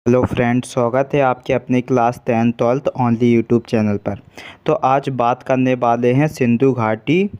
Hello friends, स्वागत है आपके अपनी class 10 12th only YouTube channel पर। तो आज बात करने वाले हैं सिंधु घाटी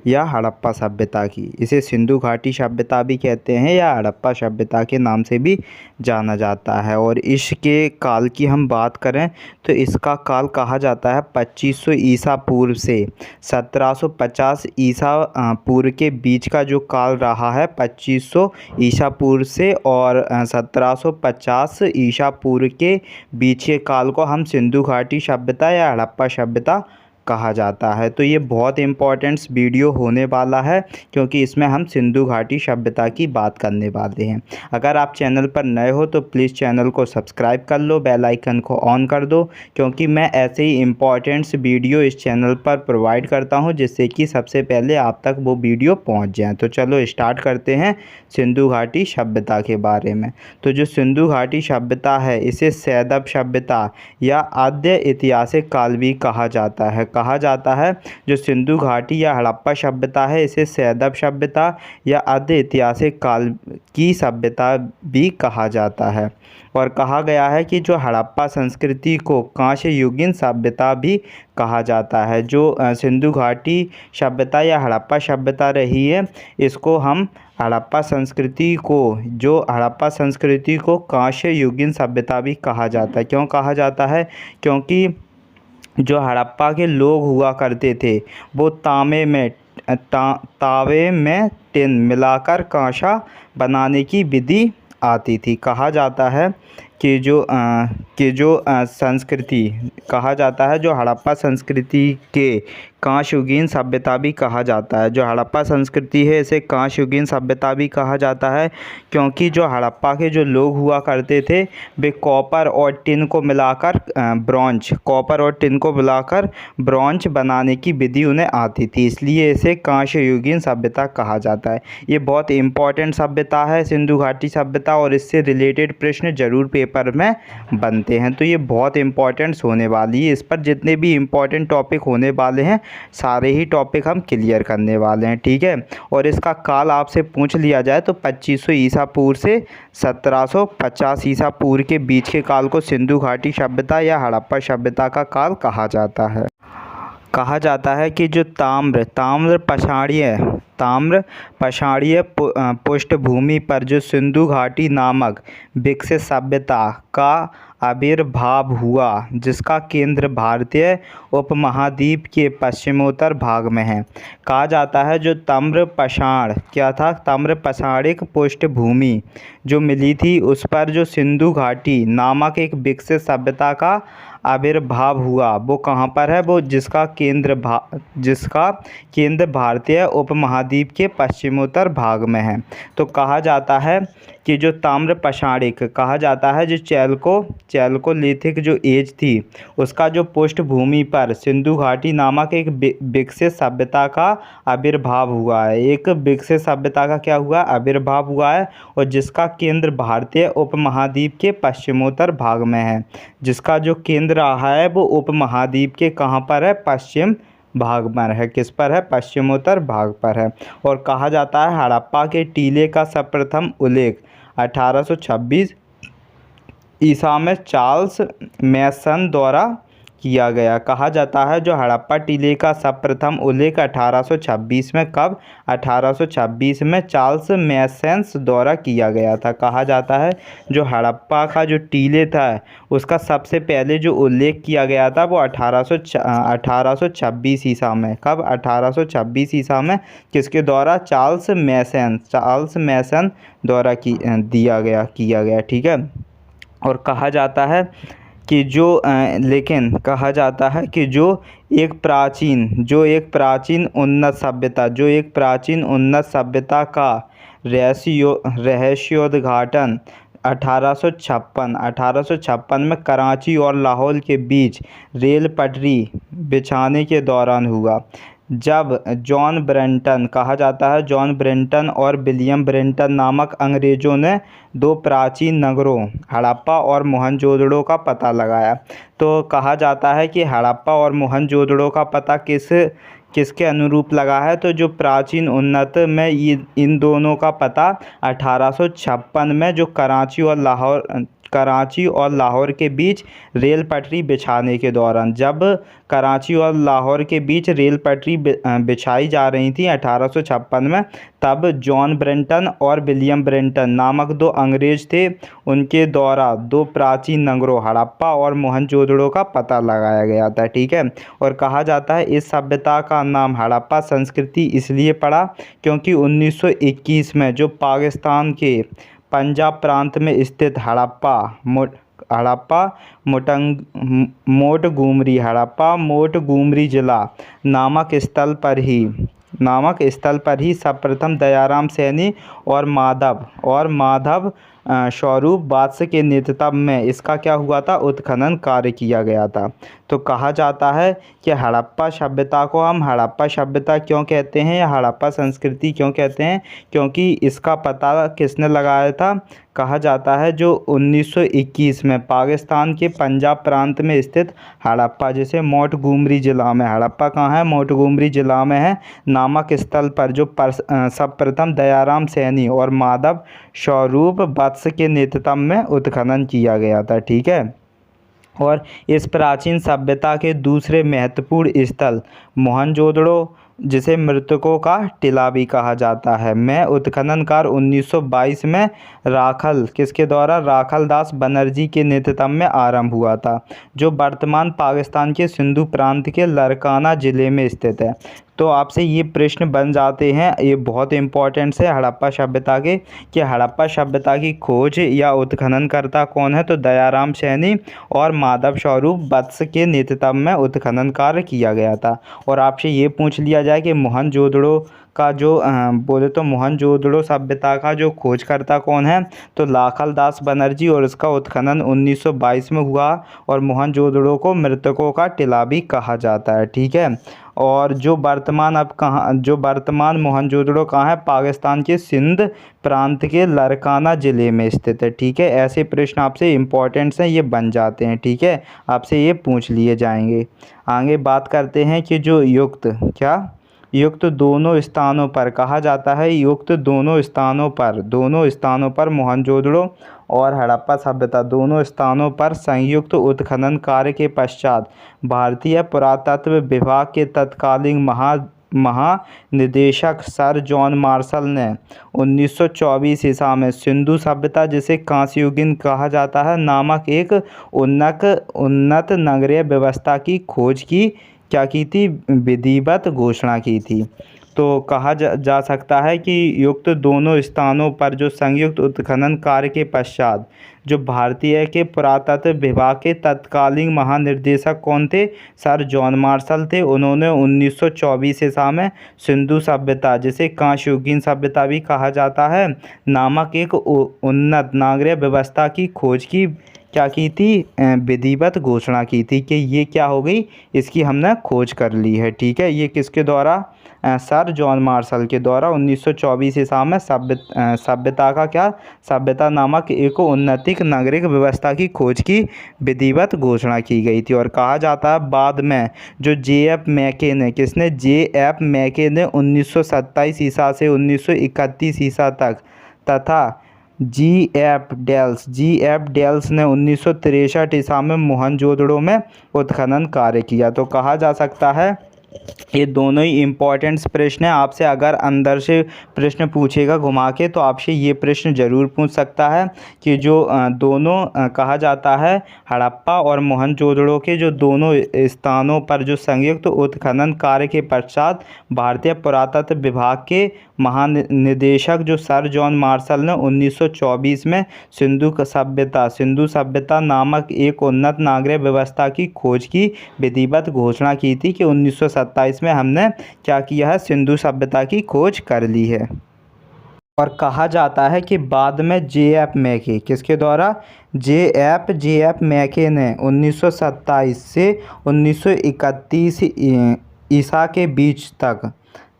या हड़प्पा सभ्यता की। इसे सिंधु घाटी सभ्यता भी कहते हैं या हड़प्पा सभ्यता के नाम से भी जाना जाता है। और इसके काल की हम बात करें तो इसका काल कहा जाता है 2500 ईसा पूर्व से 1750 ईसा पूर्व के बीच का जो काल रहा है 2500 ईसा पूर्व से और 1750 ईसा पूर्व के बीच के काल को हम सिंधु घाटी सभ्यता या हड़प्पा सभ्यता कहा जाता है। तो ये बहुत इम्पोर्टेंट वीडियो होने वाला है क्योंकि इसमें हम सिंधु घाटी सभ्यता की बात करने वाले हैं। अगर आप चैनल पर नए हो तो प्लीज़ चैनल को सब्सक्राइब कर लो, बेल आइकन को ऑन कर दो, क्योंकि मैं ऐसे ही इम्पोर्टेंट्स वीडियो इस चैनल पर प्रोवाइड करता हूं जिससे कि सबसे पहले आप तक वो वीडियो पहुंच जाए। तो चलो स्टार्ट करते हैं सिंधु घाटी सभ्यता के बारे में। तो जो सिंधु घाटी सभ्यता है इसे सैदब सभ्यता या आद्य ऐतिहासिक काल भी कहा जाता है। जो सिंधु घाटी या हड़प्पा सभ्यता है इसे सैदब सभ्यता या आद्य ऐतिहासिक काल की सभ्यता भी कहा जाता है। और कहा गया है कि जो हड़प्पा संस्कृति को कांस्य युगीन सभ्यता भी कहा जाता है। जो सिंधु घाटी सभ्यता या हड़प्पा सभ्यता रही है इसको हम हड़प्पा संस्कृति को कांस्य युगीन सभ्यता भी कहा जाता है। क्यों कहा जाता है? क्योंकि जो हड़प्पा के लोग हुआ करते थे वो तावे में टिन मिलाकर कांसा बनाने की विधि आती थी। कहा जाता है कि जो संस्कृति कहा जाता है, जो हड़प्पा संस्कृति के कांस्य युगीन सभ्यता भी कहा जाता है। जो हड़प्पा संस्कृति है इसे कांस्य युगीन सभ्यता भी कहा जाता है क्योंकि जो हड़प्पा के जो लोग हुआ करते थे वे कॉपर और टिन को मिलाकर ब्रॉन्ज बनाने की विधि उन्हें आती थी, इसलिए इसे कांस्य युगीन सभ्यता कहा जाता है। ये बहुत इंपॉर्टेंट सभ्यता है सिंधु घाटी सभ्यता और इससे रिलेटेड प्रश्न जरूर पेपर में बनते हैं। तो ये बहुत इंपॉर्टेंट होने वाली है। इस पर जितने भी इंपॉर्टेंट टॉपिक होने वाले हैं सारे ही टॉपिक हम क्लियर करने वाले हैं, ठीक है। और इसका काल आपसे पूछ लिया जाए तो 2500 ईसा पूर्व से 1750 ईसा पूर्व के बीच के काल को सिंधु घाटी सभ्यता या हड़प्पा सभ्यता का काल कहा जाता है। कहा जाता है कि जो ताम्र पक्षाणीय पृष्ठभूमि पर जो सिंधु घाटी नामक विकसित सभ्यता का आविर्भाव हुआ जिसका केंद्र भारतीय उपमहाद्वीप के पश्चिमोत्तर भाग में है। कहा जाता है जो ताम्र पक्षाणिक पृष्ठभूमि जो मिली थी उस पर जो सिंधु घाटी नामक एक विकसित सभ्यता का आविर्भाव हुआ वो कहाँ पर है? वो जिसका केंद्र भारतीय उपमहाद्वीप के पश्चिमोत्तर भाग में है। तो कहा जाता है कि जो ताम्र पक्षाणिक कहा जाता है जो चैल्कोलिथिक जो एज थी उसका जो पृष्ठभूमि पर सिंधु घाटी नामक एक विकसित सभ्यता का आविर्भाव हुआ है। एक विकसित सभ्यता का क्या हुआ? आविर्भाव हुआ है और जिसका केंद्र भारतीय उपमहाद्वीप के पश्चिमोत्तर भाग में है। जिसका जो केंद्र रहा है वो उपमहाद्वीप के कहाँ पर है? पश्चिम भाग पर है। किस पर है? पश्चिमोत्तर भाग पर है। और कहा जाता है हड़प्पा के टीले का सर्वप्रथम उल्लेख 1826 ईसा में चार्ल्स मैसन द्वारा किया गया। कहा जाता है जो हड़प्पा टीले का सर्वप्रथम उल्लेख 1826 में कब? 1826 में चार्ल्स मैसेंस द्वारा किया गया था। कहा जाता है जो हड़प्पा का जो टीले था उसका सबसे पहले जो उल्लेख किया गया था वो 1826 ईसा में। कब? 1826 ईसा में। किसके द्वारा? चार्ल्स मैसन द्वारा किया गया, ठीक है। और कहा जाता है कि कहा जाता है कि जो एक प्राचीन उन्नत सभ्यता का रहस्योद्घाटन 1856 में कराची और लाहौर के बीच रेल पटरी बिछाने के दौरान हुआ, जब जॉन ब्रेंटन और विलियम ब्रेंटन नामक अंग्रेज़ों ने दो प्राचीन नगरों हड़प्पा और मोहनजोदड़ो का पता लगाया। तो कहा जाता है कि हड़प्पा और मोहनजोदड़ो का पता किसके अनुरूप लगा है? तो जो प्राचीन उन्नत में इन दोनों का पता 1856 में जो कराची और लाहौर कराची और लाहौर के बीच रेल पटरी बिछाने के दौरान। जब कराची और लाहौर के बीच रेल पटरी बिछाई जा रही थी 1856 में, तब जॉन ब्रेंटन और विलियम ब्रेंटन नामक दो अंग्रेज थे, उनके द्वारा दो प्राचीन नगरों हड़प्पा और मोहनजोदड़ो का पता लगाया गया था। ठीक है, और कहा जाता है इस सभ्यता का नाम हड़प्पा संस्कृति इसलिए पड़ा क्योंकि 1921 में जो पाकिस्तान के पंजाब प्रांत में स्थित हड़प्पा मोंटगोमरी जिला नामक स्थल पर ही सर्वप्रथम दयाराम सैनी और माधव स्वरूप बादशाह के नेतृत्व में इसका क्या हुआ था, उत्खनन कार्य किया गया था। तो कहा जाता है कि हड़प्पा सभ्यता को हम हड़प्पा सभ्यता क्यों कहते हैं या हड़प्पा संस्कृति क्यों कहते हैं, क्योंकि इसका पता किसने लगाया था। कहा जाता है जो 1921 में पाकिस्तान के पंजाब प्रांत में स्थित हड़प्पा, जिसे मोंटगोमरी जिला में, हड़प्पा कहाँ है, मोंटगोमरी जिला में है, नामक स्थल पर जो सर्वप्रथम दयाराम सैनी और माधव स्वरूप बादशाह के नेतृत्व में उत्खनन किया गया था। ठीक है, और इस प्राचीन सभ्यता के दूसरे महत्वपूर्ण स्थल मोहनजोदड़ो, जिसे मृतकों का टीला भी कहा जाता है, में उत्खनन कार्य 1922 में किसके द्वारा, राखल दास बनर्जी के नेतृत्व में आरंभ हुआ था, जो वर्तमान पाकिस्तान के सिंधु प्रांत के लारकाना ज़िले में स्थित है। तो आपसे ये प्रश्न बन जाते हैं, ये बहुत इंपॉर्टेंट है हड़प्पा सभ्यता के, कि हड़प्पा सभ्यता की खोज या उत्खननकर्ता कौन है, तो दयाराम सैनी और माधव स्वरूप बादशाह के नेतृत्व में उत्खनन कार्य किया गया था। और आपसे ये पूछ लिया जाए कि मोहनजोदड़ो का जो बोले तो मोहनजोदड़ो सभ्यता का जो खोजकर्ता कौन है, तो राखल दास बनर्जी, और इसका उत्खनन 1922 में हुआ, और मोहनजोदड़ो को मृतकों का टीला भी कहा जाता है। ठीक है, और जो वर्तमान मोहनजोदड़ो कहाँ है, पाकिस्तान के सिंध प्रांत के लारकाना ज़िले में स्थित है। ठीक है, ऐसे प्रश्न आपसे इम्पोर्टेंट्स हैं, ये बन जाते हैं। ठीक है, आपसे ये पूछ लिए जाएंगे। आगे बात करते हैं कि जो युक्त दोनों स्थानों पर, कहा जाता है युक्त दोनों स्थानों पर मोहनजोदड़ो और हड़प्पा सभ्यता दोनों स्थानों पर संयुक्त उत्खनन कार्य के पश्चात भारतीय पुरातत्व विभाग के तत्कालीन महानिदेशक सर जॉन मार्शल ने 1924 ईसा में सिंधु सभ्यता, जिसे कांस्ययुगीन कहा जाता है, नामक एक उन्नत नगरीय व्यवस्था की खोज की विधिवत घोषणा की थी। तो कहा जा सकता है कि युक्त दोनों स्थानों पर जो संयुक्त उत्खनन कार्य के पश्चात जो भारतीय के पुरातत्व विभाग के तत्कालीन महानिदेशक कौन थे, सर जॉन मार्शल थे। उन्होंने 1924 ईसा में सिंधु सभ्यता, जिसे कांस्ययुगीन सभ्यता भी कहा जाता है, नामक एक उन्नत नागरिक व्यवस्था की खोज की विधिवत घोषणा की थी कि ये क्या हो गई, इसकी हमने खोज कर ली है। ठीक है, ये किसके द्वारा, सर जॉन मार्शल के द्वारा 1924 ईसा में सभ्यता नामक एक उन्नतिक नागरिक व्यवस्था की खोज की विधिवत घोषणा की गई थी। और कहा जाता है बाद में जो जे.एफ. मैके ने 1927 ईसा से 1931 ईसा तक, तथा जी.एफ. डेल्स ने 1963 ईसा में मोहनजोदड़ो में उत्खनन कार्य किया। तो कहा जा सकता है ये दोनों ही इम्पोर्टेंट्स प्रश्न हैं। आपसे अगर अंदर से प्रश्न पूछेगा घुमा के, तो आपसे ये प्रश्न ज़रूर पूछ सकता है कि जो दोनों कहा जाता है हड़प्पा और मोहनजोदड़ो के जो दोनों स्थानों पर जो संयुक्त उत्खनन कार्य के पश्चात भारतीय पुरातत्व विभाग के महानिदेशक जो सर जॉन मार्शल ने 1924 में सिंधु सभ्यता नामक एक उन्नत नागरिक व्यवस्था की खोज की विधिवत घोषणा की थी कि 1927 में हमने क्या किया है, सिंधु सभ्यता की खोज कर ली है। और कहा जाता है कि बाद में जे.एफ. मैके, किसके द्वारा, जे.एफ. मैके ने 1927 से 1931 ईसा के बीच तक,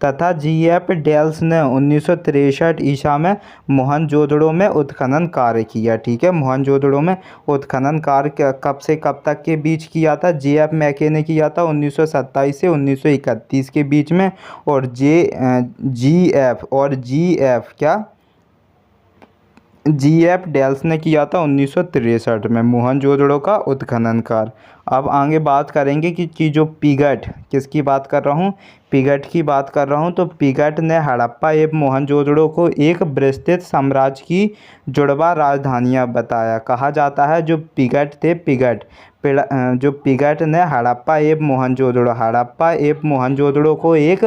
तथा जी.एफ. डेल्स ने 1963 ईसा में मोहनजोदड़ो में उत्खनन कार्य किया। ठीक है, मोहनजोदड़ो में उत्खनन कार्य कब से कब तक के बीच किया था, जे.एफ. मैके ने किया था 1927 से 1931 के बीच में, और जी.एफ. जीएफ डेल्स ने किया था 1963 में, मोहनजोदड़ो का उत्खनन कार्य। अब आगे बात करेंगे कि जो पिगट, किसकी बात कर रहा हूँ, पिगट की बात कर रहा हूँ। तो पिगट ने हड़प्पा एवं मोहनजोदड़ो को एक विस्तृत साम्राज्य की जुड़वा राजधानियाँ बताया। कहा जाता है जो पिगट थे, जो पिगट ने हड़प्पा एवं मोहनजोदड़ो को एक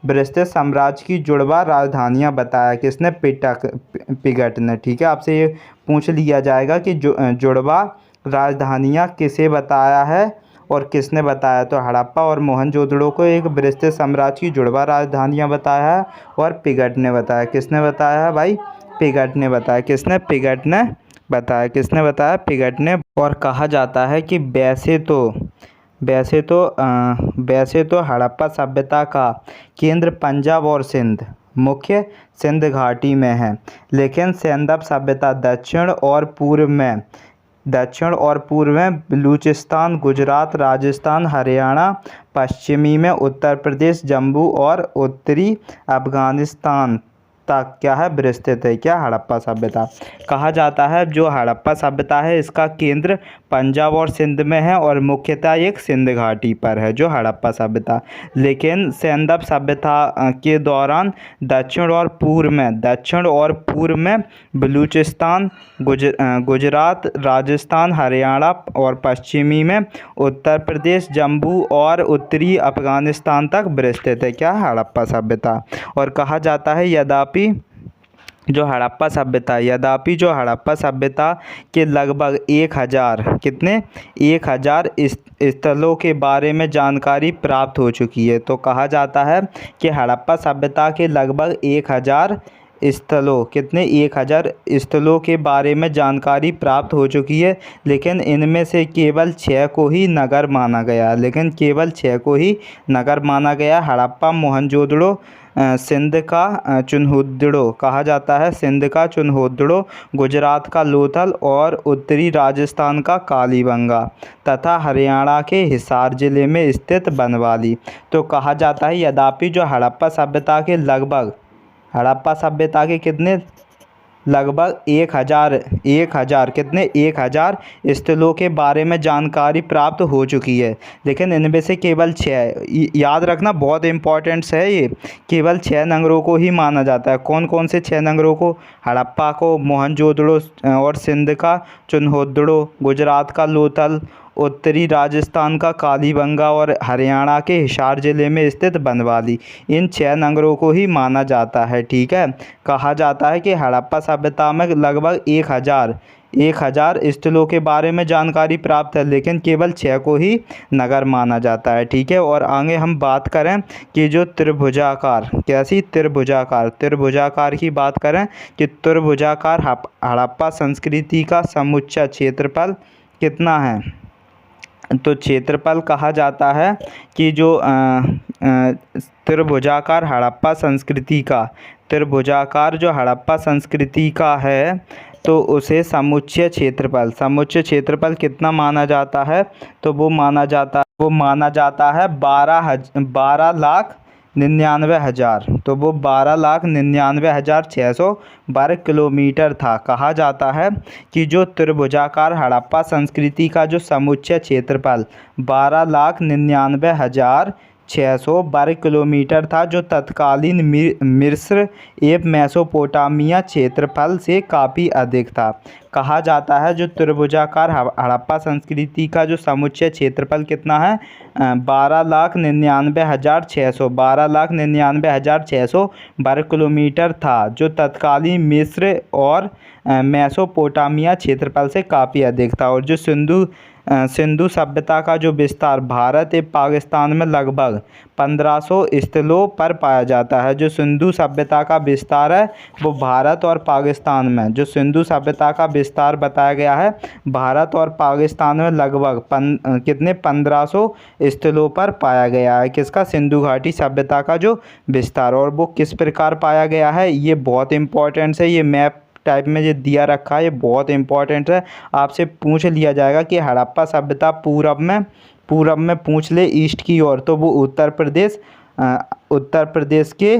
विस्तृत साम्राज्य की जुड़वा राजधानियाँ बताया। किसने? पिगट ने। ठीक है, आपसे ये पूछ लिया जाएगा कि जुड़वा राजधानियाँ किसे बताया है और किसने बताया। तो हड़प्पा और मोहनजोदड़ो को एक विस्तृत साम्राज्य की जुड़वा राजधानियाँ बताया है और पिगट ने बताया। किसने बताया है भाई? पिगट ने बताया। किसने? पिगट ने बताया। किसने बताया? पिगट ने। और कहा जाता है कि वैसे तो हड़प्पा सभ्यता का केंद्र पंजाब और मुख्य सिंध घाटी में है, लेकिन सेंदप सभ्यता दक्षिण और पूर्व में बलूचिस्तान, गुजरात, राजस्थान, हरियाणा, पश्चिमी में उत्तर प्रदेश, जम्मू और उत्तरी अफगानिस्तान तक क्या है? विस्तृत है। क्या? हड़प्पा सभ्यता। कहा जाता है जो हड़प्पा सभ्यता है इसका केंद्र पंजाब और सिंध में है और मुख्यतः एक सिंध घाटी पर है, जो हड़प्पा सभ्यता। लेकिन सेंदप सभ्यता के दौरान दक्षिण और पूर्व में बलूचिस्तान, गुजरात, राजस्थान, हरियाणा और पश्चिमी में उत्तर प्रदेश, जम्मू और उत्तरी अफगानिस्तान तक विस्तृत है। क्या? हड़प्पा सभ्यता। और कहा जाता है यद्यपि जो हड़प्पा सभ्यता के लगभग 1000 स्थलों के बारे में जानकारी प्राप्त हो चुकी है। तो कहा जाता है कि हड़प्पा सभ्यता के लगभग 1000 स्थलों के बारे में जानकारी प्राप्त हो चुकी है, लेकिन इनमें से केवल 6 को ही नगर माना गया। हड़प्पा, मोहनजोदड़ो, सिंध का चुन्होदड़ो कहा जाता है, गुजरात का लोथल और उत्तरी राजस्थान का कालीबंगा तथा हरियाणा के हिसार जिले में स्थित बनवाली। तो कहा जाता है यद्यपि जो हड़प्पा सभ्यता के कितने? लगभग 1000 स्थलों के बारे में जानकारी प्राप्त हो चुकी है, लेकिन इनमें से केवल 6, याद रखना बहुत इंपॉर्टेंट है ये, केवल 6 नगरों को ही माना जाता है। कौन कौन से 6 नगरों को? हड़प्पा को, मोहनजोदड़ो और सिंध का चुन्होदड़ो, गुजरात का लोथल, उत्तरी राजस्थान का कालीबंगा और हरियाणा के हिसार जिले में स्थित बनवाली। इन 6 नगरों को ही माना जाता है। ठीक है, कहा जाता है कि हड़प्पा सभ्यता में लगभग 1000 स्थलों के बारे में जानकारी प्राप्त है, लेकिन केवल 6 को ही नगर माना जाता है। ठीक है, और आगे हम बात करें कि जो त्रिभुजाकार की बात करें कि त्रिभुजाकार हड़प्पा संस्कृति का समुच्चय क्षेत्रफल कितना है? तो क्षेत्रफल कहा जाता है कि जो त्रिभुजाकार जो हड़प्पा संस्कृति का है, तो उसे समुच्चय क्षेत्रफल कितना माना जाता है? तो वो माना जाता है 12,99,000। तो वो 12,99,600 वर्ग किलोमीटर था। कहा जाता है कि जो त्रिभुजाकार हड़प्पा संस्कृति का जो समुच्चय क्षेत्रफल 12,99,600 वर्ग किलोमीटर था, जो तत्कालीन मिस्र एवं मेसोपोटामिया क्षेत्रफल से काफ़ी अधिक था। कहा जाता है जो त्रिभुजाकार हड़प्पा संस्कृति का जो समुच्चय क्षेत्रफल कितना है? 12,99,600 वर्ग किलोमीटर था, जो तत्कालीन मिस्र और मेसोपोटामिया क्षेत्रफल से काफ़ी अधिक था। और जो सिंधु सभ्यता का जो विस्तार भारत एवं पाकिस्तान में लगभग 1500 स्थलों पर पाया जाता है। जो सिंधु सभ्यता का विस्तार है वो भारत और पाकिस्तान में, जो सिंधु सभ्यता का विस्तार बताया गया है भारत और पाकिस्तान में लगभग 1500 स्थलों पर पाया गया है। किसका? सिंधु घाटी सभ्यता का जो विस्तार। और वो किस प्रकार पाया गया है, ये बहुत इंपॉर्टेंट है। ये मैप टाइप में जो दिया रखा है ये बहुत इंपॉर्टेंट है, आपसे पूछ लिया जाएगा कि हड़प्पा सभ्यता पूरब में पूछ ले ईस्ट की ओर, तो वो उत्तर प्रदेश के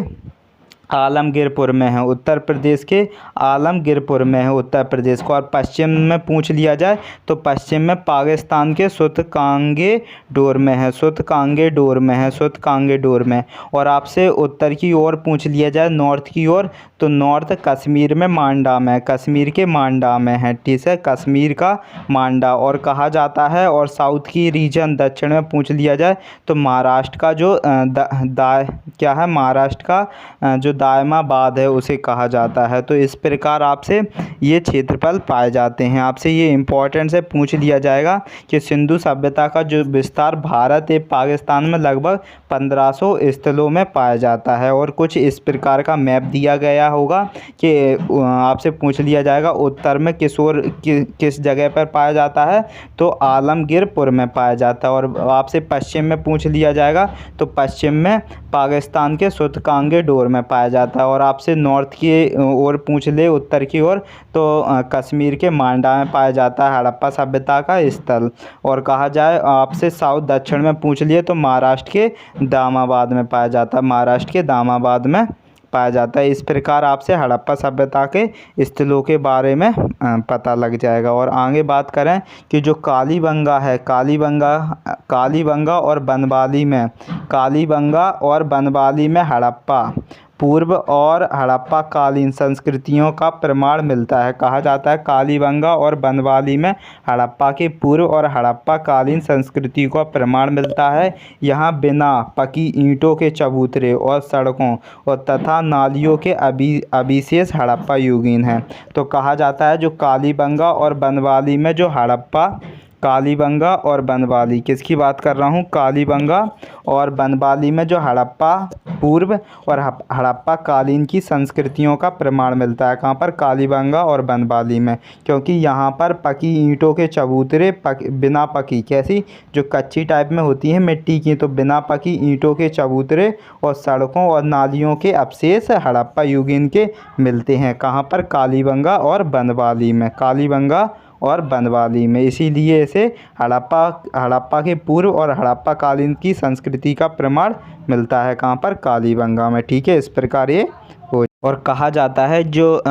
आलमगीरपुर में है, उत्तर प्रदेश के आलमगीरपुर में है उत्तर प्रदेश को। और पश्चिम में पूछ लिया जाए तो पश्चिम में पाकिस्तान के सुतकांगेडोर में है, सुतकांगेडोर में है, सुतकांगेडोर में। और आपसे उत्तर की ओर पूछ लिया जाए, नॉर्थ की ओर, तो नॉर्थ कश्मीर में मांडा में, कश्मीर के मांडा में है, ठीक है, कश्मीर का मांडा और कहा जाता है। और साउथ की रीजन दक्षिण में पूछ लिया जाए तो महाराष्ट्र का जो क्या है, महाराष्ट्र का जो दायमाबाद है उसे कहा जाता है। तो इस प्रकार आपसे ये क्षेत्रफल पाए जाते हैं। आपसे ये इम्पोर्टेंट से पूछ लिया जाएगा कि सिंधु सभ्यता का जो विस्तार भारत एवं पाकिस्तान में लगभग 1500 स्थलों में पाया जाता है। और कुछ इस प्रकार का मैप दिया गया होगा कि आपसे पूछ लिया जाएगा उत्तर में किस जगह पर पाया जाता है, तो आलमगीरपुर में पाया जाता है। और आपसे पश्चिम में पूछ लिया जाएगा तो पश्चिम में पाकिस्तान के सुतकांगेडोर में पाया जाता है। और आपसे नॉर्थ की ओर पूछ ले, उत्तर की ओर, तो कश्मीर के मांडा में पाया जाता है हड़प्पा सभ्यता का स्थल। और कहा जाए आपसे साउथ दक्षिण में पूछ लिए तो महाराष्ट्र के दामाबाद में पाया जाता है, महाराष्ट्र के दामाबाद में पाया जाता है। इस प्रकार आपसे हड़प्पा सभ्यता के स्थलों के बारे में पता लग जाएगा। और आगे बात करें कि जो कालीबंगा है, कालीबंगा और बनवाली में, कालीबंगा और बनवाली में हड़प्पा पूर्व और हड़प्पा कालीन संस्कृतियों का प्रमाण मिलता है। कहा जाता है कालीबंगा और बनवाली में हड़प्पा के पूर्व और हड़प्पा कालीन संस्कृति का प्रमाण मिलता है। यहाँ बिना पकी ईंटों के चबूतरे और सड़कों और तथा नालियों के अविशेष हड़प्पा युगीन हैं। तो कहा जाता है जो कालीबंगा और बनवाली में जो हड़प्पा, कालीबंगा और बनवाली, किसकी बात कर रहा हूँ, कालीबंगा और बनवाली में जो हड़प्पा पूर्व और हड़प्पा कालीन की संस्कृतियों का प्रमाण मिलता है। कहाँ पर, कालीबंगा और बनवाली में, क्योंकि यहाँ पर पकी ईंटों के चबूतरे, बिना पकी, कैसी, जो कच्ची टाइप में होती है मिट्टी की, तो बिना पकी ईंटों के चबूतरे और सड़कों और नालियों के अवशेष हड़प्पा युगीन के मिलते हैं। कहाँ पर, कालीबंगा और बनवाली में, कालीबंगा और बनवाली में। इसीलिए इसे हड़प्पा के पूर्व और हड़प्पा कालीन की संस्कृति का प्रमाण मिलता है। कहाँ पर, कालीबंगा में, ठीक है। इस प्रकार ये हो। और कहा जाता है जो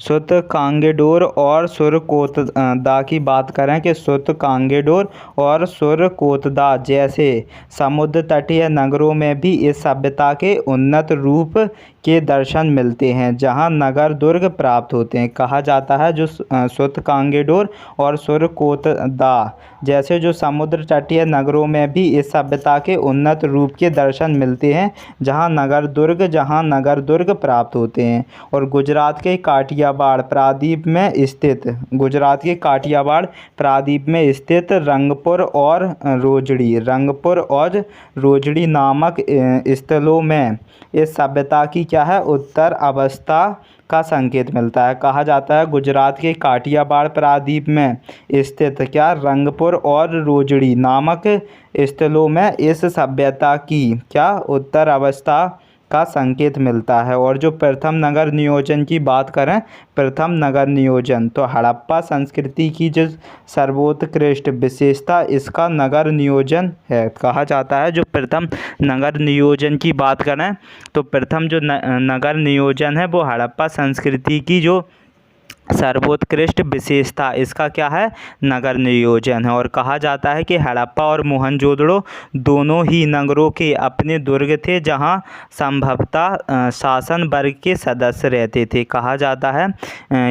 सुतकांगेडोर और सुरकोतदा की बात करें कि सुतकांगेडोर और सुरकोतदा जैसे समुद्र तटीय नगरों में भी इस सभ्यता के उन्नत रूप के दर्शन मिलते हैं, जहां नगर दुर्ग प्राप्त होते हैं। कहा जाता है जो सुतकांगेडोर और सुरकोतदा जैसे जो समुद्र तटीय नगरों में भी इस सभ्यता के उन्नत रूप के दर्शन मिलते हैं, जहां नगर दुर्ग प्राप्त होते हैं। और गुजरात के काठियावाड़ प्रायद्वीप में स्थित रंगपुर और रोजड़ी नामक स्थलों में इस सभ्यता की क्या है, उत्तर अवस्था का संकेत मिलता है। कहा जाता है गुजरात के काठियावाड़ प्रायद्वीप में स्थित क्या, रंगपुर और रोजड़ी नामक स्थलों में इस सभ्यता की क्या, उत्तर अवस्था का संकेत मिलता है। और जो प्रथम नगर नियोजन की बात करें, प्रथम नगर नियोजन, तो हड़प्पा संस्कृति की जो सर्वोत्कृष्ट विशेषता इसका नगर नियोजन है। कहा जाता है जो प्रथम नगर नियोजन की बात करें तो प्रथम जो नगर नियोजन है वो हड़प्पा संस्कृति की जो सर्वोत्कृष्ट विशेषता इसका क्या है, नगर नियोजन है। और कहा जाता है कि हड़प्पा और मोहनजोदड़ो दोनों ही नगरों के अपने दुर्ग थे, जहां संभवतः शासन वर्ग के सदस्य रहते थे। कहा जाता है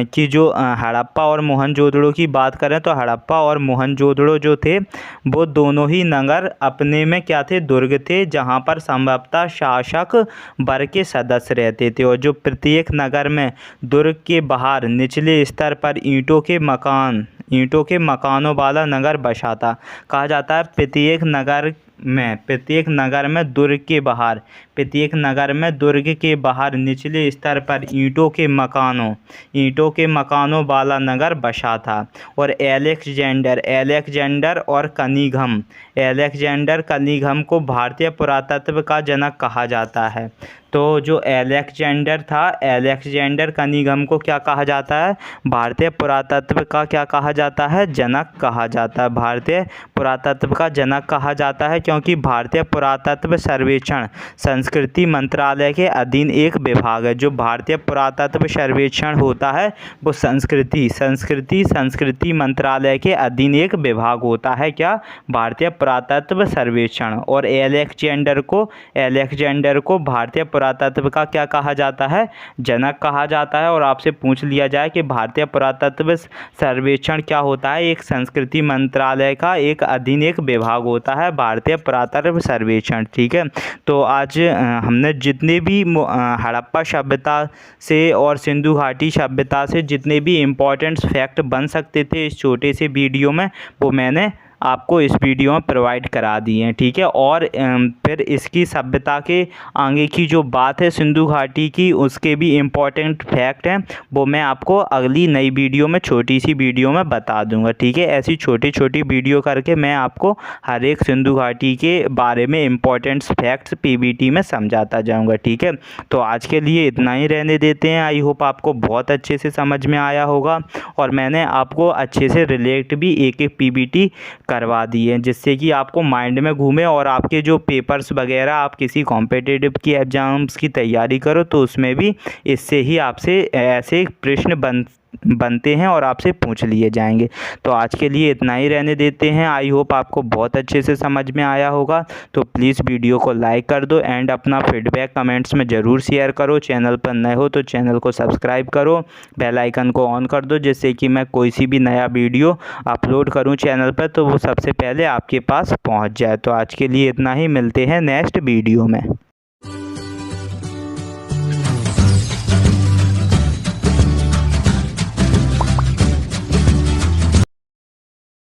कि जो हड़प्पा और मोहनजोदड़ो की बात करें तो हड़प्पा और मोहनजोदड़ो जो थे वो दोनों ही नगर अपने में क्या थे, दुर्ग थे, जहां पर संभवतः शासक वर्ग के सदस्य रहते थे। और जो प्रत्येक नगर में दुर्ग के बाहर निचले स्तर पर ईंटों के मकानों वाला नगर बसा था। कहा जाता है प्रत्येक नगर में दुर्ग के बाहर निचले स्तर पर ईंटों के मकानों वाला नगर बसा था। और एलेक्जेंडर और कनिंघम को भारतीय पुरातत्व का जनक कहा जाता है। तो जो अलेक्जेंडर था, अलेक्जेंडर कनिंघम को क्या कहा जाता है? भारतीय पुरातत्व का क्या कहा जाता है? जनक कहा जाता है। भारतीय पुरातत्व का जनक कहा जाता है क्योंकि भारतीय पुरातत्व सर्वेक्षण संस्कृति मंत्रालय के अधीन एक विभाग है। जो भारतीय पुरातत्व सर्वेक्षण होता है वो संस्कृति मंत्रालय के अधीन एक विभाग होता है। क्या? भारतीय पुरातत्व सर्वेक्षण। और अलेक्जेंडर को भारतीय पुरातत्व का क्या कहा जाता है? जनक कहा जाता है। और आपसे पूछ लिया जाए कि भारतीय पुरातत्व सर्वेक्षण क्या होता है? एक संस्कृति मंत्रालय का एक अधीन एक विभाग होता है भारतीय पुरातत्व सर्वेक्षण। ठीक है, तो आज हमने जितने भी हड़प्पा सभ्यता से और सिंधु घाटी सभ्यता से जितने भी इम्पोर्टेंट फैक्ट बन सकते थे इस छोटे से वीडियो में, वो मैंने आपको इस वीडियो में प्रोवाइड करा दिए हैं। ठीक है, और फिर इसकी सभ्यता के आगे की जो बात है सिंधु घाटी की, उसके भी इम्पोर्टेंट फैक्ट हैं, वो मैं आपको अगली नई वीडियो में, छोटी सी वीडियो में बता दूंगा। ठीक है, ऐसी छोटी छोटी वीडियो करके मैं आपको हर एक सिंधु घाटी के बारे में इम्पोर्टेंट फैक्ट्स पीबीटी में समझाता जाऊँगा। ठीक है, तो आज के लिए इतना ही रहने देते हैं। आई होप आपको बहुत अच्छे से समझ में आया होगा और मैंने आपको अच्छे से रिलेट भी एक एक पीबीटी करवा दिए जिससे कि आपको माइंड में घूमे और आपके जो पेपर्स वगैरह आप किसी कॉम्पिटिटिव की एग्ज़ाम्स की तैयारी करो तो उसमें भी इससे ही आपसे ऐसे प्रश्न बनते हैं और आपसे पूछ लिए जाएंगे। तो आज के लिए इतना ही रहने देते हैं। आई होप आपको बहुत अच्छे से समझ में आया होगा। तो प्लीज़ वीडियो को लाइक कर दो एंड अपना फीडबैक कमेंट्स में ज़रूर शेयर करो। चैनल पर नए हो तो चैनल को सब्सक्राइब करो, बेल आइकन को ऑन कर दो जिससे कि मैं कोई सी भी नया वीडियो अपलोड करूं चैनल पर तो वो सबसे पहले आपके पास पहुंच जाए। तो आज के लिए इतना ही, मिलते हैं नेक्स्ट वीडियो में।